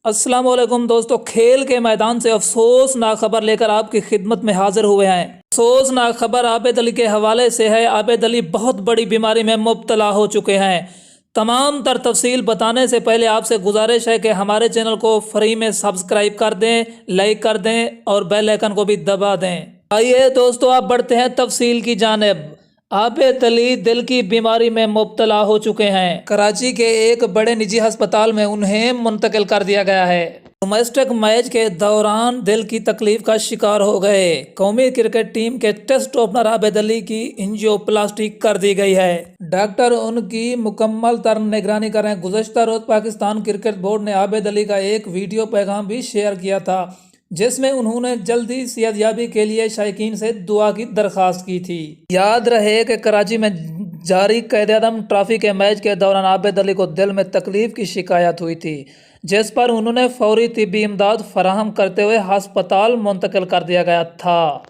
अस्सलाम वालेकुम दोस्तों, खेल के मैदान से अफसोसनाक खबर लेकर आपकी खिदमत में हाजिर हुए हैं। अफसोसनाक खबर आबिद अली के हवाले से है। आबिद अली बहुत बड़ी बीमारी में मुब्तला हो चुके हैं। तमाम तर तफसील बताने से पहले आपसे गुजारिश है कि हमारे चैनल को फ्री में सब्सक्राइब कर दें, लाइक कर दें और बेल आइकन को भी दबा दें। आइए दोस्तों, आप बढ़ते हैं तफसील की जानिब। आबिद अली दिल की बीमारी में मुब्तला हो चुके हैं। कराची के एक बड़े निजी अस्पताल में उन्हें मुंतकिल कर दिया गया है। डोमेस्टिक मैच के दौरान दिल की तकलीफ का शिकार हो गए। कौमी क्रिकेट टीम के टेस्ट ओपनर आबिद अली की एंजियोप्लास्टी कर दी गई है। डॉक्टर उनकी मुकम्मल तर निगरानी कर रहे हैं। गुज़श्ता रोज पाकिस्तान क्रिकेट बोर्ड ने आबिद अली का एक वीडियो पैगाम भी शेयर किया था, जिसमें उन्होंने जल्दी सेहतयाबी के लिए शायकीन से दुआ की दरख्वास्त की थी। याद रहे कि कराची में जारी क़ैद-ए-आज़म ट्रॉफी के मैच के दौरान आबिद अली को दिल में तकलीफ की शिकायत हुई थी, जिस पर उन्होंने फौरी तिब्बी इमदाद फराहम करते हुए हस्पताल मुंतकिल कर दिया गया था।